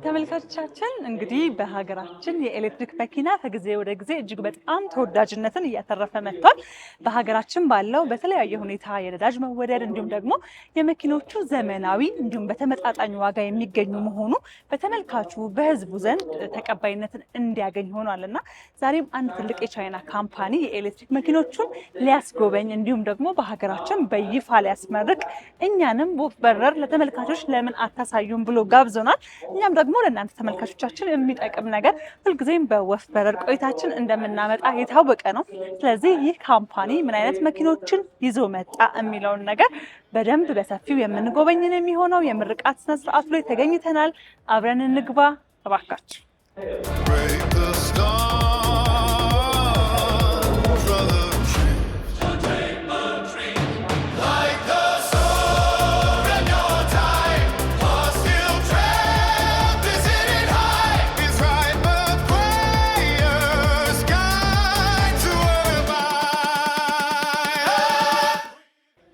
ተመልካቾቻችን እንግዲህ በሀገራችን የኤሌክትሪክ መኪና ከጊዜ ወደ ጊዜ እጅግ በጣም ተወዳጅነትን እያተረፈ መጥቷል። በሀገራችን ባለው በተለያየ ሁኔታ የነዳጅ መወደድ እንዲሁም ደግሞ የመኪኖቹ ዘመናዊ እንዲሁም በተመጣጣኝ ዋጋ የሚገኙ መሆኑ በተመልካቹ በህዝቡ ዘንድ ተቀባይነትን እንዲያገኝ ሆኗልና ዛሬም አንድ ትልቅ የቻይና ካምፓኒ የኤሌክትሪክ መኪኖቹን ሊያስጎበኝ እንዲሁም ደግሞ በሀገራችን በይፋ ሊያስመርቅ እኛንም በወፍ በረር ለተመልካቾች ለምን አታሳዩም ብሎ ጋብዞናል። እኛም ደግሞ ለእናንተ ተመልካቾቻችን የሚጠቅም ነገር ሁልጊዜም በወፍ በረር ቆይታችን እንደምናመጣ የታወቀ ነው። ስለዚህ ይህ ካምፓኒ ምን አይነት መኪኖችን ይዞ መጣ የሚለውን ነገር በደንብ በሰፊው የምንጎበኝን የሚሆነው የምርቃት ስነ ስርዓቱ ላይ ተገኝተናል። አብረን እንግባ እባካችሁ።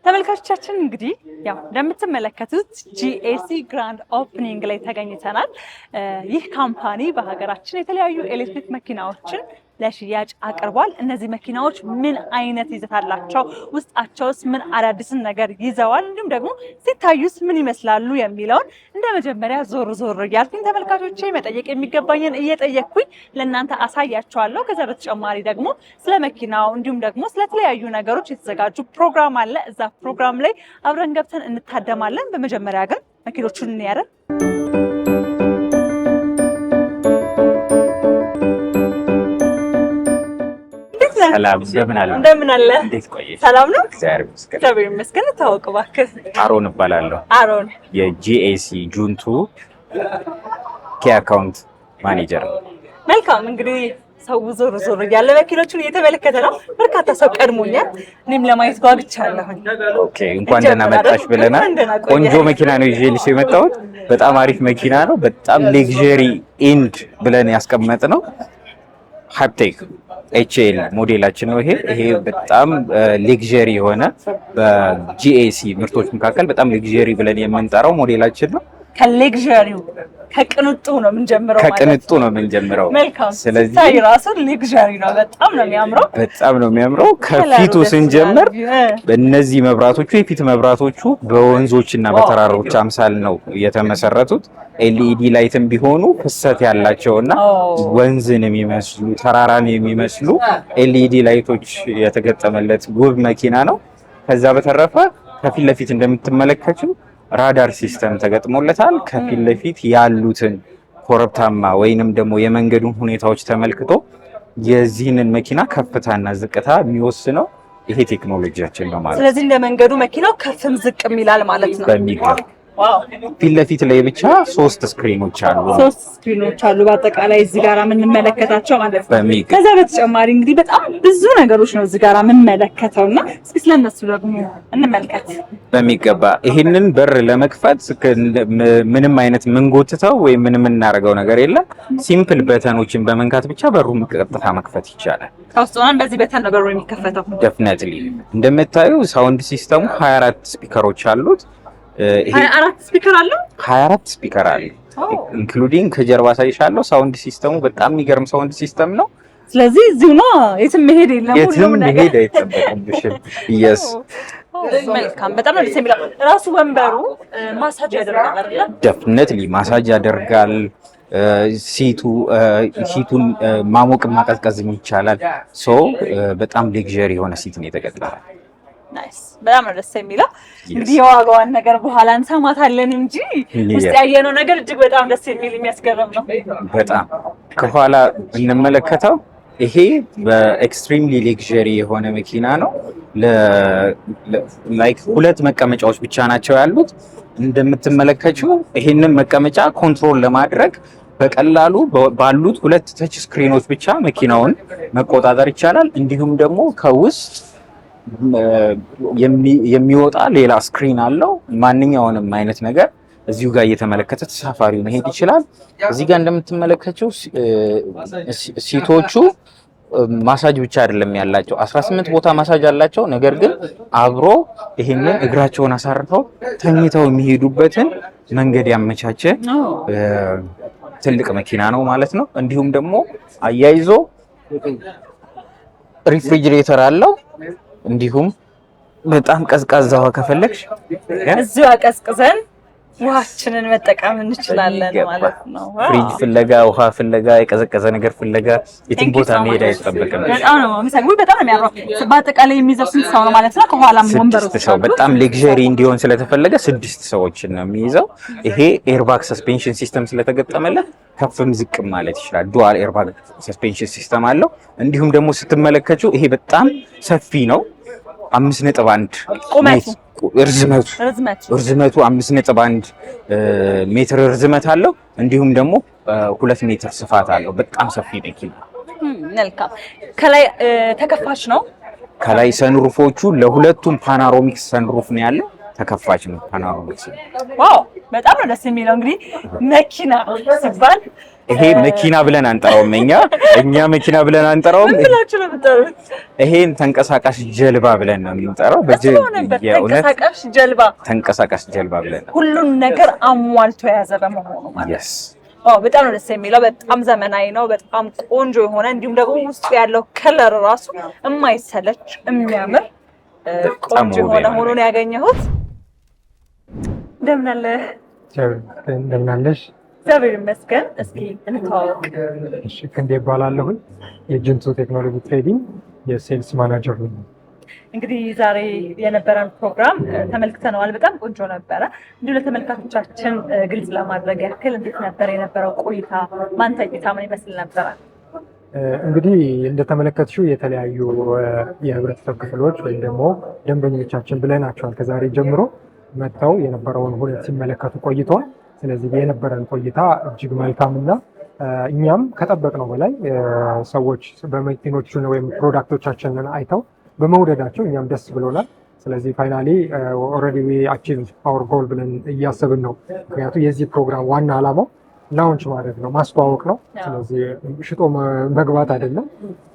ተመልካቾቻችን እንግዲህ ያው እንደምትመለከቱት ጂኤሲ ግራንድ ኦፕኒንግ ላይ ተገኝተናል። ይህ ካምፓኒ በሀገራችን የተለያዩ ኤሌክትሪክ መኪናዎችን ለሽያጭ አቅርቧል። እነዚህ መኪናዎች ምን አይነት ይዘት አላቸው፣ ውስጣቸውስ ምን አዳዲስን ነገር ይዘዋል፣ እንዲሁም ደግሞ ሲታዩስ ምን ይመስላሉ የሚለውን እንደ መጀመሪያ ዞር ዞር እያልኩኝ ተመልካቾቼ መጠየቅ የሚገባኝን እየጠየቅኩኝ ለእናንተ አሳያቸዋለሁ። ከዛ በተጨማሪ ደግሞ ስለ መኪናው እንዲሁም ደግሞ ስለተለያዩ ነገሮች የተዘጋጁ ፕሮግራም አለ። እዛ ፕሮግራም ላይ አብረን ገብተን እንታደማለን። በመጀመሪያ ግን መኪኖቹን እንያለን። ሰላም እንደምን አለ? እንዴት ቆየሽ? ሰላም ነው? እግዚአብሔር ይመስገን። ታወቅ እባክህ። አሮን እባላለሁ። አሮን የጂኤሲ ጁንቱ ኪ አካውንት ማኔጀር ነው። መልካም። እንግዲህ ሰው ዞር ዞር እያለ መኪኖቹን እየተመለከተ ነው። በርካታ ሰው ቀድሞኛል። እኔም ለማየት ጓግቻለሁ። ኦኬ፣ እንኳን ደህና መጣሽ ብለናል። ቆንጆ መኪና ነው ይዤልሽ የመጣሁት። በጣም አሪፍ መኪና ነው። በጣም ሌክዠሪ ኢንድ ብለን ያስቀመጥነው ሃፕቴክ ኤችኤል ሞዴላችን ነው። ይሄ በጣም ሌክዠሪ የሆነ በጂኤሲ ምርቶች መካከል በጣም ሌክዠሪ ብለን የምንጠራው ሞዴላችን ነው። ከሌክዠሪው ከቅንጡ ነው የምንጀምረው ማለት ነው። ከቅንጡ ነው የምንጀምረው። መልካም። ስለዚህ ታይ ራሱ ሌክዠሪ ነው። በጣም ነው የሚያምረው። በጣም ነው የሚያምረው። ከፊቱ ስንጀምር በእነዚህ መብራቶቹ የፊት መብራቶቹ በወንዞችና በተራሮች አምሳል ነው የተመሰረቱት። ኤልኢዲ ላይትም ቢሆኑ ፍሰት ያላቸውና ወንዝን የሚመስሉ ተራራን የሚመስሉ ኤልኢዲ ላይቶች የተገጠመለት ውብ መኪና ነው። ከዛ በተረፈ ከፊት ለፊት እንደምትመለከቱ ራዳር ሲስተም ተገጥሞለታል። ከፊት ለፊት ያሉትን ኮረብታማ ወይንም ደግሞ የመንገዱን ሁኔታዎች ተመልክቶ የዚህንን መኪና ከፍታና ዝቅታ የሚወስነው ይሄ ቴክኖሎጂያችን ነው ማለት። ስለዚህ እንደ መንገዱ መኪናው ከፍም ዝቅም ይላል ማለት ነው። በሚገባ ፊት ለፊት ላይ ብቻ 3 ስክሪኖች አሉ። 3 ስክሪኖች አሉ በአጠቃላይ እዚህ ጋር የምንመለከታቸው ማለት ነው። በሚገባ ከዛ በተጨማሪ እንግዲህ በጣም ብዙ ነገሮች ነው እዚህ ጋር የምንመለከተውና እስኪ ስለነሱ ደግሞ እንመልከት። በሚገባ ይሄንን በር ለመክፈት ምንም አይነት ምንጎትተው ወይ ምንም እናደርገው ነገር የለም። ሲምፕል በተኖችን በመንካት ብቻ በሩን ቀጥታ መክፈት ይቻላል። ከውስጥ ሆነን በዚህ በተን ነው በሩ የሚከፈተው። ዴፊኒትሊ እንደምታዩ ሳውንድ ሲስተሙ 24 ስፒከሮች አሉት። 24 ስፒከር አለው። 24 ስፒከር አለው ኢንክሉዲንግ ከጀርባ ሳይሻለው ሳውንድ ሲስተሙ በጣም የሚገርም ሳውንድ ሲስተም ነው። ስለዚህ እዚሁ ነው የትም መሄድ የለም። የትም መሄድ አይጠበቅብሽም። ኢየስ መልካም። በጣም ነው ደስ የሚለው። ራሱ ወንበሩ ማሳጅ ያደርጋል አይደል? ዴፊኒትሊ ማሳጅ ያደርጋል። ሲቱን ማሞቅ ማቀዝቀዝ ይቻላል። ሶ በጣም ሌክዠሪ የሆነ ሲት ነው የተገጠመው። ናይስ። በጣም ነው ደስ የሚለው። እንግዲህ የዋጋዋን ነገር በኋላ እንሰማታለን እንጂ ውስጥ ያየነው ነገር እጅግ በጣም ደስ የሚል የሚያስገርም ነው። በጣም ከኋላ እንመለከተው። ይሄ በኤክስትሪምሊ ሌክዠሪ የሆነ መኪና ነው። ላይክ 2 መቀመጫዎች ብቻ ናቸው ያሉት። እንደምትመለከችው ይሄንን መቀመጫ ኮንትሮል ለማድረግ በቀላሉ ባሉት 2 ተች ስክሪኖች ብቻ መኪናውን መቆጣጠር ይቻላል። እንዲሁም ደግሞ ከውስጥ የሚወጣ ሌላ ስክሪን አለው። ማንኛውንም አይነት ነገር እዚሁ ጋር እየተመለከተ ተሳፋሪው መሄድ ይችላል። እዚህ ጋር እንደምትመለከቱት ሲቶቹ ማሳጅ ብቻ አይደለም ያላቸው 18 ቦታ ማሳጅ አላቸው። ነገር ግን አብሮ ይሄንን እግራቸውን አሳርፈው ተኝተው የሚሄዱበትን መንገድ ያመቻቸ ትልቅ መኪና ነው ማለት ነው። እንዲሁም ደግሞ አያይዞ ሪፍሪጅሬተር አለው። እንዲሁም በጣም ቀዝቃዛ ውሃ ከፈለግሽ እዚሁ አቀዝቅዘን ውሃችንን መጠቀም እንችላለን ማለት ነው። ፍሪጅ ፍለጋ፣ ውሃ ፍለጋ፣ የቀዘቀዘ ነገር ፍለጋ የትም ቦታ መሄድ አይጠበቅም። በጣም ነው የሚሰግቡ። በጣም ነው የሚያምረው። በአጠቃላይ የሚይዘው ስንት ሰው ነው ማለት ነው? ከኋላም ወንበሮች ሰው በጣም ሌክዠሪ እንዲሆን ስለተፈለገ 6 ሰዎችን ነው የሚይዘው። ይሄ ኤርባግ ሰስፔንሽን ሲስተም ስለተገጠመለት ከፍም ዝቅም ማለት ይችላል። ዱዋል ኤርባግ ሰስፔንሽን ሲስተም አለው። እንዲሁም ደግሞ ስትመለከቱ ይሄ በጣም ሰፊ ነው። 5.1 ቁመቱ ርዝመቱ 5.1 ሜትር ርዝመት አለው። እንዲሁም ደግሞ 2 ሜትር ስፋት አለው። በጣም ሰፊ መኪና። መልካም። ከላይ ተከፋች ነው። ከላይ ሰንሩፎቹ ለሁለቱም ፓናሮሚክስ ሰንሩፍ ነው ያለው። ተከፋች ነው ፓናሮሚክስ። ዋው በጣም ነው ደስ የሚለው። እንግዲህ መኪና ሲባል ይሄ መኪና ብለን አንጠራውም። እኛ መኪና ብለን አንጠራውም። ይሄን ተንቀሳቃሽ ጀልባ ብለን ነው የምንጠራው። ተንቀሳቃሽ ጀልባ ብለን ሁሉን ነገር አሟልቶ የያዘ በመሆኑ ማለት ነው። በጣም ነው ደስ የሚለው። በጣም ዘመናዊ ነው። በጣም ቆንጆ የሆነ እንዲሁም ደግሞ ውስጡ ያለው ከለር ራሱ የማይሰለች የሚያምር ቆንጆ የሆነ ሆኖ ነው ያገኘሁት። እንደምን አለህ? እንደምን አለሽ? እግዚአብሔር ይመስገን። እስኪ እንተዋወቅ። እሺ፣ ክንዴ እባላለሁኝ። የጅንቱ ቴክኖሎጂ ትሬዲንግ የሴልስ ማናጀር ነኝ። እንግዲህ ዛሬ የነበረን ፕሮግራም ተመልክተነዋል። በጣም ቆንጆ ነበረ። እንዲሁ ለተመልካቾቻችን ግልጽ ለማድረግ ያክል እንዴት ነበር የነበረው ቆይታ? ማንተ እይታ ምን ይመስል ነበረ? እንግዲህ እንደተመለከትሽው የተለያዩ የህብረተሰብ ክፍሎች ወይም ደግሞ ደንበኞቻችን ብለናቸዋል ከዛሬ ጀምሮ መጥተው የነበረውን ሁኔታ ሲመለከቱ ቆይተዋል። ስለዚህ የነበረን ቆይታ እጅግ መልካምና እኛም ከጠበቅነው በላይ ሰዎች በመኪኖቹን ወይም ፕሮዳክቶቻችንን አይተው በመውደዳቸው እኛም ደስ ብሎናል። ስለዚህ ፋይናሊ ኦልሬዲ ዊ አቺቭ አወር ጎል ብለን እያሰብን ነው። ምክንያቱም የዚህ ፕሮግራም ዋና ዓላማው ላውንች ማድረግ ነው፣ ማስተዋወቅ ነው። ስለዚህ ሽጦ መግባት አይደለም።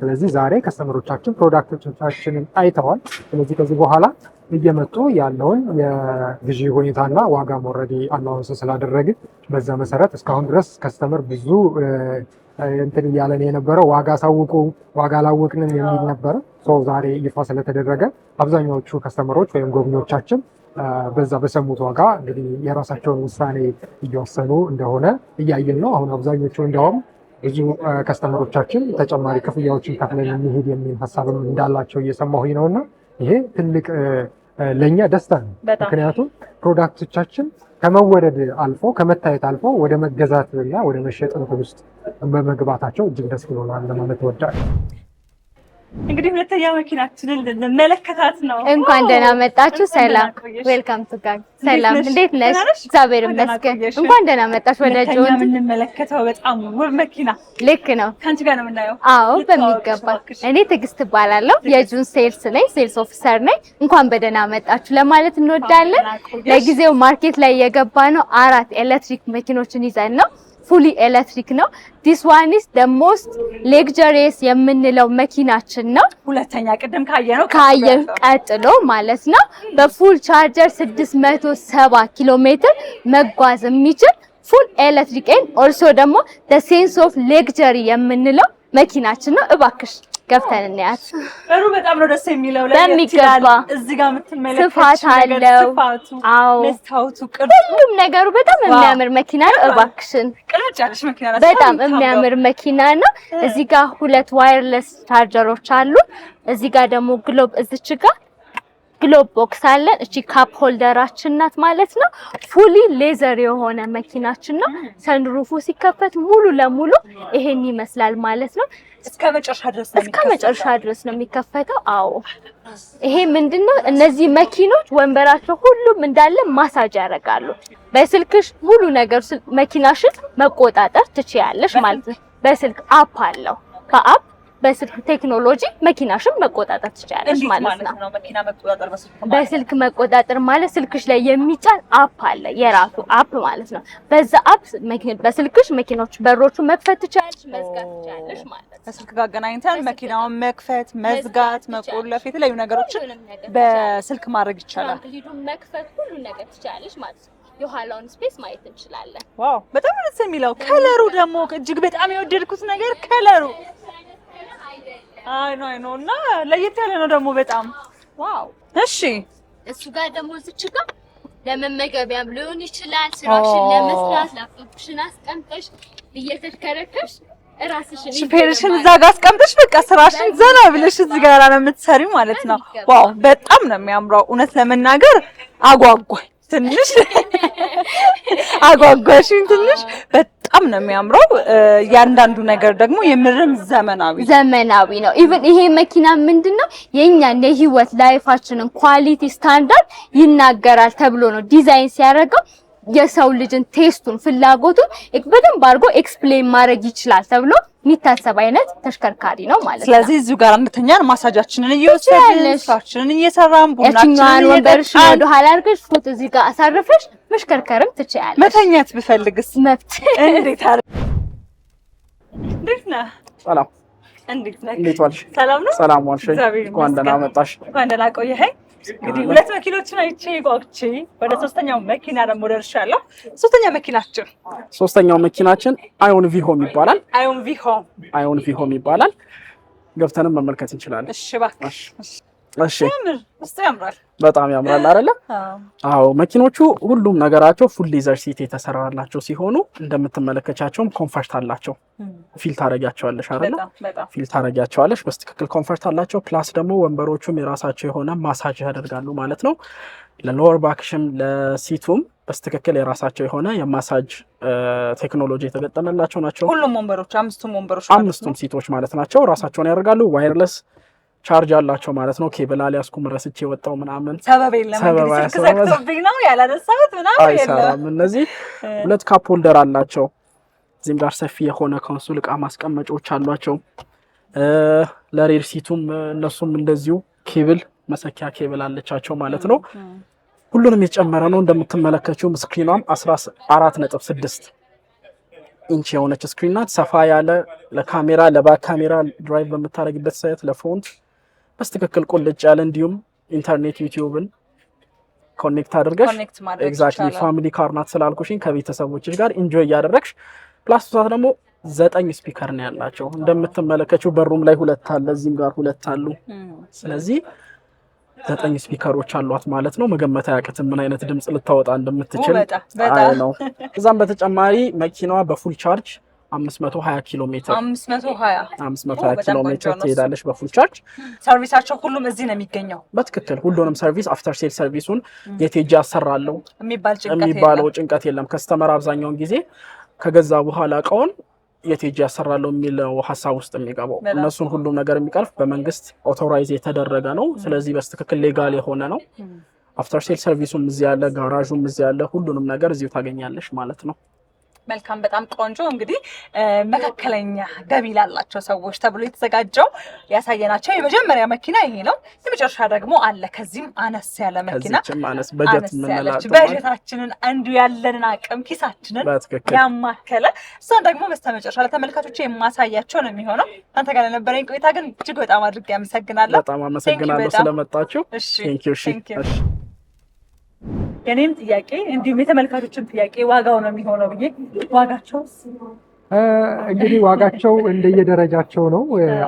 ስለዚህ ዛሬ ከስተመሮቻችን ፕሮዳክቶቻችንን አይተዋል። ስለዚህ ከዚህ በኋላ እየመጡ ያለውን የግዢ ሁኔታና ዋጋም ኦልሬዲ አናውንስ ስላደረግን በዛ መሰረት እስካሁን ድረስ ከስተመር ብዙ እንትን እያለን የነበረው ዋጋ ሳውቁ ዋጋ አላወቅንም የሚል ነበረ። ዛሬ ይፋ ስለተደረገ አብዛኛዎቹ ከስተመሮች ወይም ጎብኚዎቻችን በዛ በሰሙት ዋጋ እንግዲህ የራሳቸውን ውሳኔ እየወሰኑ እንደሆነ እያየን ነው። አሁን አብዛኞቹ እንዲያውም ብዙ ከስተመሮቻችን ተጨማሪ ክፍያዎችን ከፍለን የሚሄድ የሚል ሀሳብም እንዳላቸው እየሰማሁኝ ነው እና ይሄ ትልቅ ለእኛ ደስታ ነው። ምክንያቱም ፕሮዳክቶቻችን ከመወደድ አልፎ ከመታየት አልፎ ወደ መገዛት እና ወደ መሸጥ እንትን ውስጥ በመግባታቸው እጅግ ደስ ብሎናል ለማለት እወዳለሁ። እንግዲህ ሁለተኛ መኪናችንን ልንመለከታት ነው። እንኳን ደህና መጣችሁ። ሰላም ዌልካም ቱ ጋር። ሰላም እንዴት ነሽ? እግዚአብሔር ይመስገን። እንኳን ደህና መጣሽ ወደ ጆን። የምንመለከተው በጣም ውብ መኪና ልክ ነው። ካንቺ ጋር ነው የምናየው። አዎ በሚገባ። እኔ ትዕግስት እባላለሁ፣ የጁን ሴልስ ነኝ፣ ሴልስ ኦፊሰር ነኝ። እንኳን በደህና መጣችሁ ለማለት እንወዳለን። ለጊዜው ማርኬት ላይ የገባ ነው 4 ኤሌክትሪክ መኪኖችን ይዘን ነው። ፉሊ ኤሌክትሪክ ነው። ዲስ ዋን ኢዝ ዘ ሞስት ሌክዠሪየስ የምንለው መኪናችን ነው። ሁለተኛ ቅድም ካየነው ቀጥሎ ማለት ነው። በፉል ቻርጀር 670 ኪሎ ሜትር መጓዝ የሚችል ፉል ኤሌክትሪክ ኤንድ ኦልሶ ደግሞ ዘ ሴንስ ኦፍ ሌክዠሪ የምንለው መኪናችን ነው። እባክሽ ገብተን እናያት። በሩ በጣም ነው ደስ የሚለው። በሚገባ እዚህ ጋር የምትመለከቱት ስፋት አለው። አዎ መስታወቱ ሁሉም ነገሩ በጣም የሚያምር መኪና ነው። እባክሽን ቅልጭ ያለች መኪና ነው። በጣም የሚያምር መኪና ነው። እዚህ ጋር 2 ዋየርለስ ቻርጀሮች አሉ። እዚህ ጋር ደግሞ ግሎብ እዚች ጋር ግሎብ ቦክስ አለን። እቺ ካፕ ሆልደራችን ናት ማለት ነው። ፉሊ ሌዘር የሆነ መኪናችን ነው። ሰንሩፉ ሲከፈት ሙሉ ለሙሉ ይሄን ይመስላል ማለት ነው። እስከ መጨረሻ ድረስ ነው የሚከፈተው። አዎ ይሄ ምንድነው? እነዚህ መኪኖች ወንበራቸው ሁሉም እንዳለ ማሳጅ ያደርጋሉ። በስልክሽ ሙሉ ነገር መኪናሽን መቆጣጠር ትችያለሽ ማለት ነው። በስልክ አፕ አለው። ከአፕ በስልክ ቴክኖሎጂ መኪናሽን መቆጣጠር ትችያለሽ ማለት ነው። መኪና መቆጣጠር በስልክ መቆጣጠር ማለት ስልክሽ ላይ የሚጫን አፕ አለ፣ የራሱ አፕ ማለት ነው። በዛ አፕ በስልክሽ መኪኖች በሮቹ መክፈት ትችያለሽ፣ መዝጋት ትችያለሽ ማለት ነው። ከስልክ ጋር አገናኝተን መኪናውን መክፈት፣ መዝጋት፣ መቆለፍ የተለያዩ ነገሮችን በስልክ ማድረግ ይቻላል። ሂዱን መክፈት ሁሉ ነገር ትችያለሽ ማለት ነው። የኋላውን ስፔስ ማየት እንችላለን። ዋው በጣም ደስ የሚለው ከለሩ ደግሞ እጅግ በጣም የወደድኩት ነገር ከለሩ አይ ነው እና ለየት ያለ ነው ደግሞ በጣም ዋው። እሺ እሱ ጋር ደግሞ እዚች ጋር ለመመገቢያም ሊሆን ይችላል። ስራሽን ለመስራት ላፕቶፕሽን አስቀምጠሽ እየተሽከረከርሽ ራስሽን ሹፌርሽን እዛ ጋር አስቀምጠሽ በቃ ስራሽን ዘና ብለሽ እዚህ ጋር ነው የምትሰሪው ማለት ነው። ዋው በጣም ነው የሚያምረው። እውነት ለመናገር አጓጓኝ ትንሽ አጓጓሽኝ ትንሽ በጣም ነው የሚያምረው። ያንዳንዱ ነገር ደግሞ የምርም ዘመናዊ ነው። ኢቭን ይሄ መኪና ምንድነው የኛን የህይወት ላይፋችንን ኳሊቲ ስታንዳርድ ይናገራል ተብሎ ነው ዲዛይን ሲያደርገው የሰው ልጅን ቴስቱን ፍላጎቱን በደንብ አድርጎ ኤክስፕሌን ማድረግ ይችላል ተብሎ የሚታሰብ አይነት ተሽከርካሪ ነው ማለት ነው። ስለዚህ እዚሁ ጋር እንተኛን ማሳጃችንን እየወሰድን ስራችንን እየሰራን ቡናችንን ወንበርሽን ወደ ኋላ አድርገሽ ፎቶ እዚህ ጋር አሳርፈሽ መሽከርከርም ትችያለሽ። መተኛት ብፈልግስ መብት እንዴት ነህ? ሰላም እንዴት ዋልሽ? ሰላም ነው። ሰላም ዋልሽ? እንኳን ደህና መጣሽ። እንኳን ደህና ቆየኸኝ። እንግዲህ ሁለት መኪኖችን አይቼ ጓጉቼ ወደ ሶስተኛው መኪና ደግሞ ደርሻለሁ። ሶስተኛው መኪናችን አዮን ቪሆም ይባላል። አዮን ቪሆም ይባላል። ገብተንም መመልከት እንችላለን። እሺ እባክሽ። እሺ ያምራል። በጣም ያምራል አይደለ? አዎ መኪኖቹ ሁሉም ነገራቸው ፉል ሌዘር ሲት የተሰራላቸው ሲሆኑ እንደምትመለከቻቸውም ኮምፈርት አላቸው። ፊል ታረጋቸዋለሽ አይደለ? ፊል ታረጋቸዋለሽ። በትክክል ኮምፈርት አላቸው። ፕላስ ደግሞ ወንበሮቹም የራሳቸው የሆነ ማሳጅ ያደርጋሉ ማለት ነው። ለሎወር ባክሽም ለሲቱም በትክክል የራሳቸው የሆነ የማሳጅ ቴክኖሎጂ የተገጠመላቸው ናቸው። ሁሉም ወንበሮች አምስቱም ሲቶች ማለት ናቸው ራሳቸውን ያደርጋሉ። ዋየርለስ ቻርጅ አላቸው ማለት ነው። ኬብል አልያዝኩም ረስቼ ወጣው ምናምን ሰበብ የለም እንግዲህ ስልክ ነው ያላነሳሁት ምናምን የለም። እነዚህ ሁለት ካፕ ሆልደር አላቸው። እዚህም ጋር ሰፊ የሆነ ኮንሶል ዕቃ ማስቀመጫዎች አሏቸው። ለሬር ሲቱም እነሱም እንደዚሁ ኬብል መሰኪያ ኬብል አለቻቸው ማለት ነው። ሁሉንም የጨመረ ነው። እንደምትመለከቱም ስክሪኗም 14.6 ኢንች የሆነች ስክሪን ናት። ሰፋ ያለ ለካሜራ ለባክ ካሜራ ድራይቭ በምታደርግበት ሰዓት ለፎንት በስትክክል ቁልጭ ያለ እንዲሁም ኢንተርኔት ዩቲዩብን ኮኔክት አድርገሽ ኤግዛክትሊ ፋሚሊ ካር ናት ስላልኩሽኝ ከቤተሰቦችሽ ጋር ኢንጆይ እያደረግሽ ፕላስ ደግሞ 9 ስፒከር ነው ያላቸው። እንደምትመለከቱ በሩም ላይ 2 አለ፣ እዚህም ጋር 2 አሉ። ስለዚህ 9 ስፒከሮች አሏት ማለት ነው። መገመት አያቅትም ምን አይነት ድምጽ ልታወጣ እንደምትችል ነው። እዛም በተጨማሪ መኪናዋ በፉል ቻርጅ 520 ኪሎ ሜትር 520 ኪሎ ሜትር ትሄዳለች በፉል ቻርጅ። ሰርቪሳቸው ሁሉም እዚህ ነው የሚገኘው። በትክክል ሁሉንም ሰርቪስ አፍተር ሴል ሰርቪሱን የቴጂ አሰራለሁ የሚባለው ጭንቀት የለም። ከስተመር አብዛኛውን ጊዜ ከገዛ በኋላ እቃውን የቴጂ ያሰራለው የሚለው ሐሳብ ውስጥ የሚገባው እነሱን ሁሉም ነገር የሚቀርፍ በመንግስት ኦቶራይዝ የተደረገ ነው። ስለዚህ በትክክል ሌጋል የሆነ ነው። አፍተር ሴል ሰርቪሱም እዚህ ያለ፣ ጋራዡም እዚህ ያለ፣ ሁሉንም ነገር እዚሁ ታገኛለሽ ማለት ነው። መልካም በጣም ቆንጆ። እንግዲህ መካከለኛ ገቢ ላላቸው ሰዎች ተብሎ የተዘጋጀው ያሳየናቸው የመጀመሪያ መኪና ይሄ ነው። የመጨረሻ ደግሞ አለ ከዚህም አነስ ያለ መኪና፣ በጀታችንን አንዱ ያለንን አቅም ኪሳችንን ያማከለ እሷን ደግሞ በስተመጨረሻ ለተመልካቾች የማሳያቸው ነው የሚሆነው። አንተ ጋር ለነበረኝ ቆይታ ግን እጅግ በጣም አድርጌ አመሰግናለሁ። በጣም አመሰግናለሁ ስለመጣችሁ። ቴንክ ዩ። የኔም ጥያቄ እንዲሁም የተመልካቾችን ጥያቄ ዋጋው ነው የሚሆነው ብዬ ዋጋቸውስ እንግዲህ ዋጋቸው እንደየደረጃቸው ነው።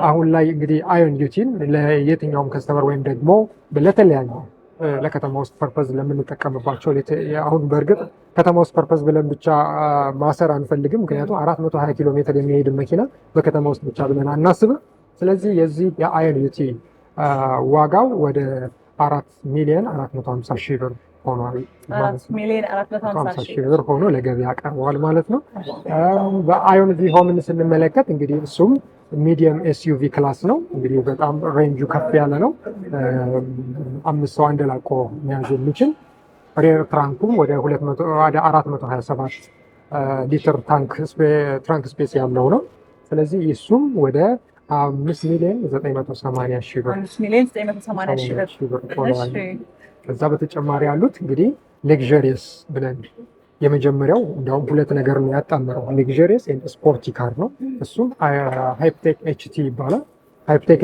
አሁን ላይ እንግዲህ አዮን ዩቲን ለየትኛውም ከስተመር ወይም ደግሞ ለተለያዩ ለከተማ ውስጥ ፐርፐዝ ለምንጠቀምባቸው አሁን በእርግጥ ከተማ ውስጥ ፐርፐዝ ብለን ብቻ ማሰር አንፈልግም። ምክንያቱም 420 ኪሎ ሜትር የሚሄድ መኪና በከተማ ውስጥ ብቻ ብለን አናስብም። ስለዚህ የዚህ የአዮን ዩቲ ዋጋው ወደ 4,450,000 ብር ሆኗል። 4,450,000 ብር ሆኖ ለገበያ ቀርቧል ማለት ነው። በአዮን ቪሆምን ስንመለከት እንግዲህ እሱም ሚዲየም ኤስዩቪ ክላስ ነው። እንግዲህ በጣም ሬንጁ ከፍ ያለ ነው። 5 ሰው አንደላቆ መያዝ የሚችል ሬር ትራንኩም ወደ 427 ሊትር ትራንክ ስፔስ ያለው ነው። ስለዚህ እሱም ወደ 5,980,000 ብር 5,980,000 ብር ሆኗል። ከዛ በተጨማሪ ያሉት እንግዲህ ሌክዠሪየስ ብለን የመጀመሪያው እንደውም ሁለት ነገር ነው ያጣመረው። ሌክዠሪየስ ኤንድ ስፖርቲ ካር ነው። እሱም ሃይፕቴክ ኤችቲ ይባላል። ሃይፕቴክ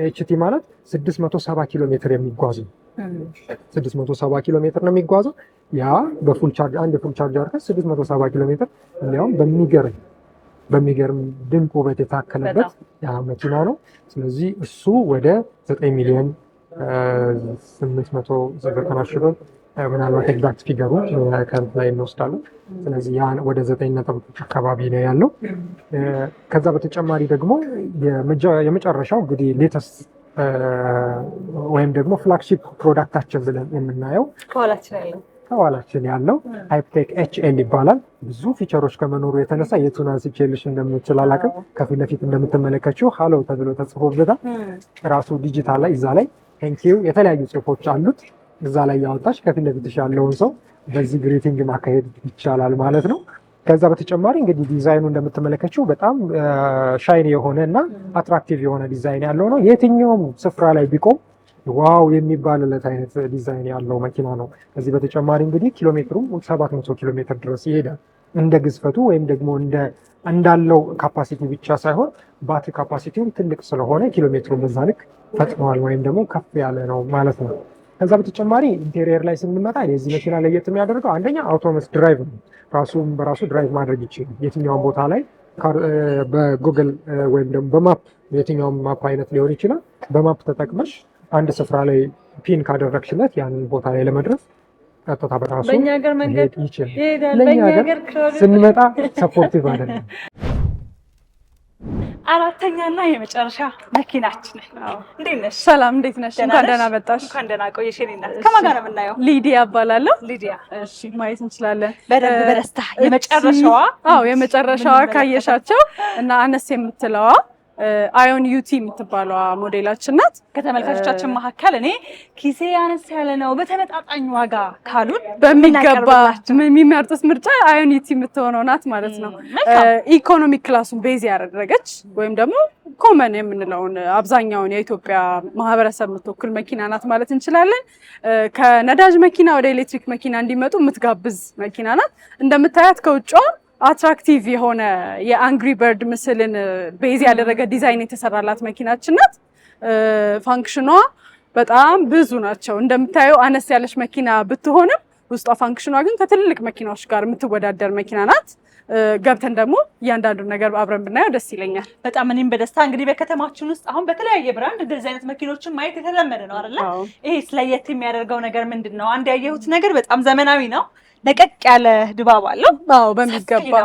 ኤችቲ ማለት 670 ኪሎ ሜትር የሚጓዝ ነው። 670 ኪሎ ሜትር ነው የሚጓዘው። ያ በፉል ቻርጅ አንድ የፉል ቻርጅ አድርገን 670 ኪሎ ሜትር እንዲያውም በሚገርም ድንቅ ውበት የታከለበት ያ መኪና ነው። ስለዚህ እሱ ወደ 9 ሚሊዮን 890 ሺህ ብር ምናልባት ኤግዛክት ፊገሩ ከንት ላይ እንወስዳለን። ስለዚህ ያ ወደ 9 አካባቢ ነው ያለው። ከዛ በተጨማሪ ደግሞ የመጨረሻው እንግዲህ ሌተስት ወይም ደግሞ ፍላግሺፕ ፕሮዳክታችን ብለን የምናየው ከኋላችን ያለው ሃይፕቴክ ኤችኤል ይባላል። ብዙ ፊቸሮች ከመኖሩ የተነሳ የቱን አንስቼልሽ እንደምችል አላውቅም። ከፊት ለፊት እንደምትመለከችው ሃሎ ተብሎ ተጽፎበታል። ራሱ ዲጂታል ላይ እዛ ላይ ቴንኪው የተለያዩ ጽሁፎች አሉት። እዛ ላይ ያወጣች ከፊት ለፊትሽ ያለውን ሰው በዚህ ግሪቲንግ ማካሄድ ይቻላል ማለት ነው። ከዛ በተጨማሪ እንግዲህ ዲዛይኑ እንደምትመለከችው በጣም ሻይኒ የሆነ እና አትራክቲቭ የሆነ ዲዛይን ያለው ነው። የትኛውም ስፍራ ላይ ቢቆም ዋው የሚባልለት አይነት ዲዛይን ያለው መኪና ነው። ከዚህ በተጨማሪ እንግዲህ ኪሎ ሜትሩም 700 ኪሎ ሜትር ድረስ ይሄዳል። እንደ ግዝፈቱ ወይም ደግሞ እንዳለው ካፓሲቲ ብቻ ሳይሆን ባትሪ ካፓሲቲውም ትልቅ ስለሆነ ኪሎ ሜትሩን በዛ ልክ ፈጥነዋል ወይም ደግሞ ከፍ ያለ ነው ማለት ነው። ከዛ በተጨማሪ ኢንቴሪየር ላይ ስንመጣ የዚህ መኪና ለየት የሚያደርገው አንደኛ አውቶኖመስ ድራይቭ ነው። በራሱ ድራይቭ ማድረግ ይችላል። የትኛውም ቦታ ላይ በጉግል ወይም ደግሞ በማፕ የትኛውም ማፕ አይነት ሊሆን ይችላል። በማፕ ተጠቅመሽ አንድ ስፍራ ላይ ፒን ካደረግሽለት ያንን ቦታ ላይ ለመድረስ ቀጥታ በራሱ በእኛ ሀገር መንገድ ይችላል። ለእኛ ሀገር ስንመጣ ሰፖርቲቭ አይደለም። አራተኛና የመጨረሻ መኪናችን ነው። እንዴት ነሽ? ሰላም፣ እንዴት ነሽ? እንኳን ደህና መጣሽ። እንኳን ደህና ቆየሽ። ከማን ጋር ነው የምናየው? ሊዲያ እባላለሁ። ሊዲያ፣ እሺ፣ ማየት እንችላለን በደንብ በደስታ የመጨረሻዋ። አዎ፣ የመጨረሻዋ ካየሻቸው እና አነስ የምትለዋ አዮን ዩቲ የምትባለዋ ሞዴላችን ናት። ከተመልካቾቻችን መካከል እኔ ኪሴ አነስ ያለ ነው በተመጣጣኝ ዋጋ ካሉን በሚገባ የሚመርጡት ምርጫ አዮን ዩቲ የምትሆነው ናት ማለት ነው። ኢኮኖሚክ ክላሱን ቤዝ ያደረገች ወይም ደግሞ ኮመን የምንለውን አብዛኛውን የኢትዮጵያ ማህበረሰብ የምትወክል መኪና ናት ማለት እንችላለን። ከነዳጅ መኪና ወደ ኤሌክትሪክ መኪና እንዲመጡ የምትጋብዝ መኪና ናት። እንደምታያት ከውጭዋ አትራክቲቭ የሆነ የአንግሪ በርድ ምስልን ቤዝ ያደረገ ዲዛይን የተሰራላት መኪናችን ናት። ፋንክሽኗ በጣም ብዙ ናቸው። እንደምታየው አነስ ያለች መኪና ብትሆንም ውስጧ ፋንክሽኗ ግን ከትልልቅ መኪናዎች ጋር የምትወዳደር መኪና ናት። ገብተን ደግሞ እያንዳንዱን ነገር አብረን ብናየው ደስ ይለኛል። በጣም እኔም በደስታ እንግዲህ በከተማችን ውስጥ አሁን በተለያየ ብራንድ እንደዚህ አይነት መኪኖችን ማየት የተለመደ ነው አይደለ? ይሄ ስለየት የሚያደርገው ነገር ምንድን ነው? አንድ ያየሁት ነገር በጣም ዘመናዊ ነው። ለቀቅ ያለ ድባብ አለው። አዎ በሚገባ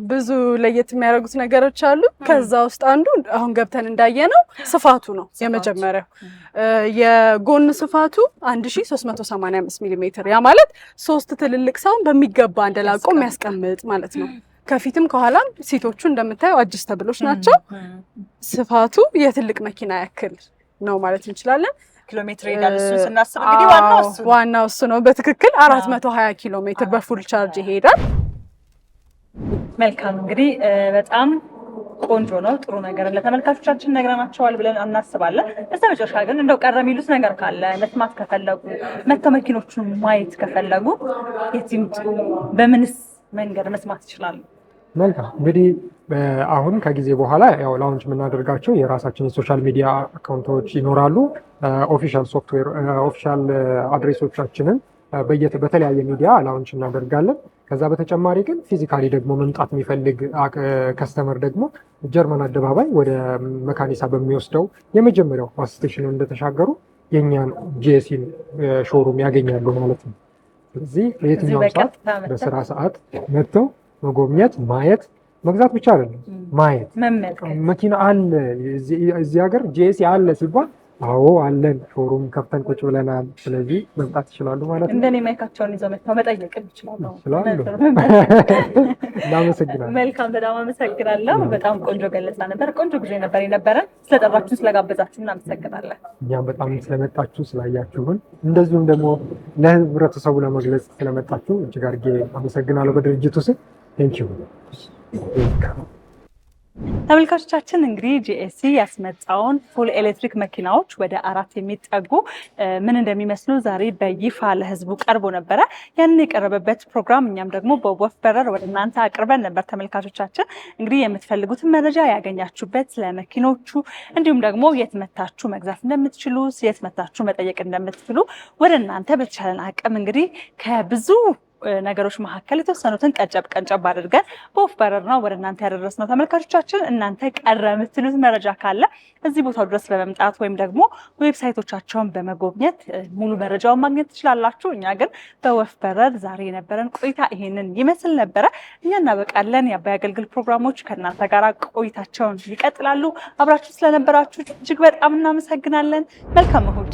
ብዙ ለየት የሚያደርጉት ነገሮች አሉ። ከዛ ውስጥ አንዱ አሁን ገብተን እንዳየነው ስፋቱ ነው። የመጀመሪያው የጎን ስፋቱ 1385 ሚሊ ሜትር፣ ያ ማለት 3 ትልልቅ ሰውን በሚገባ እንደላቆ የሚያስቀምጥ ማለት ነው። ከፊትም ከኋላም ሲቶቹ እንደምታየው አጅስተብሎች ናቸው። ስፋቱ የትልቅ መኪና ያክል ነው ማለት እንችላለን። ኪሎ ሜትር ይሄዳል። እሱን ስናስብ እንግዲህ ዋናው እሱ ነው። በትክክል 420 ኪሎ ሜትር በፉል ቻርጅ ይሄዳል። መልካም እንግዲህ በጣም ቆንጆ ነው። ጥሩ ነገር ለተመልካቾቻችን ነግረናቸዋል ብለን እናስባለን። በስተመጨረሻ ግን እንደው ቀረ የሚሉት ነገር ካለ መስማት ከፈለጉ መተው መኪኖቹን ማየት ከፈለጉ የት ይምጡ? በምንስ መንገድ መስማት ይችላሉ? መልካም እንግዲህ አሁን ከጊዜ በኋላ ያው ላውንች የምናደርጋቸው የራሳችን የሶሻል ሚዲያ አካውንቶች ይኖራሉ። ኦፊሻል ሶፍትዌር ኦፊሻል አድሬሶቻችንን በተለያየ ሚዲያ ላውንች እናደርጋለን። ከዛ በተጨማሪ ግን ፊዚካሊ ደግሞ መምጣት የሚፈልግ ከስተመር ደግሞ ጀርመን አደባባይ ወደ መካኒሳ በሚወስደው የመጀመሪያው ባስ ስቴሽን እንደተሻገሩ የእኛን ጂኤሲን ሾሩም ያገኛሉ ማለት ነው። ስለዚህ በየትኛውም ሰዓት በስራ ሰዓት መጥተው መጎብኘት፣ ማየት፣ መግዛት ብቻ አይደለም ማየት መኪና አለ እዚህ ሀገር ጂኤሲ አለ ሲባል አዎ አለን፣ ሾሩም ከፍተን ቁጭ ብለናል። ስለዚህ መምጣት ይችላሉ ማለት ነው። እንደኔ ማይካቸውን ይዘው መጥተው መጠየቅ ይችላሉ። እናመሰግናለን። መልካም፣ በጣም አመሰግናለሁ። በጣም ቆንጆ ገለጻ ነበር። ቆንጆ ጊዜ ነበር የነበረን። ስለጠራችሁ ስለጋበዛችሁ እናመሰግናለን። እኛም በጣም ስለመጣችሁ ስላያችሁን፣ እንደዚሁም ደግሞ ለህብረተሰቡ ለመግለጽ ስለመጣችሁ እጅግ አድርጌ አመሰግናለሁ በድርጅቱ ስም። ቴንኪው ተመልካቾቻችን እንግዲህ ጂኤስሲ ያስመጣውን ፉል ኤሌክትሪክ መኪናዎች ወደ 4 የሚጠጉ ምን እንደሚመስሉ ዛሬ በይፋ ለህዝቡ ቀርቦ ነበረ። ያንን የቀረበበት ፕሮግራም እኛም ደግሞ በወፍ በረር ወደ እናንተ አቅርበን ነበር። ተመልካቾቻችን እንግዲህ የምትፈልጉትን መረጃ ያገኛችሁበት ለመኪኖቹ እንዲሁም ደግሞ የት መታችሁ መግዛት እንደምትችሉ የት መታችሁ መጠየቅ እንደምትችሉ ወደ እናንተ በተቻለን አቅም እንግዲህ ከብዙ ነገሮች መካከል የተወሰኑትን ቀንጨብ አድርገን በወፍ በረር ነው ወደ እናንተ ያደረስነው። ተመልካቾቻችን እናንተ ቀረ የምትሉት መረጃ ካለ እዚህ ቦታው ድረስ በመምጣት ወይም ደግሞ ዌብሳይቶቻቸውን በመጎብኘት ሙሉ መረጃውን ማግኘት ትችላላችሁ። እኛ ግን በወፍ በረር ዛሬ የነበረን ቆይታ ይሄንን ይመስል ነበረ። እኛ እናበቃለን። የአባይ አገልግል ፕሮግራሞች ከእናንተ ጋር ቆይታቸውን ይቀጥላሉ። አብራችሁ ስለነበራችሁ እጅግ በጣም እናመሰግናለን። መልካም እሁድ።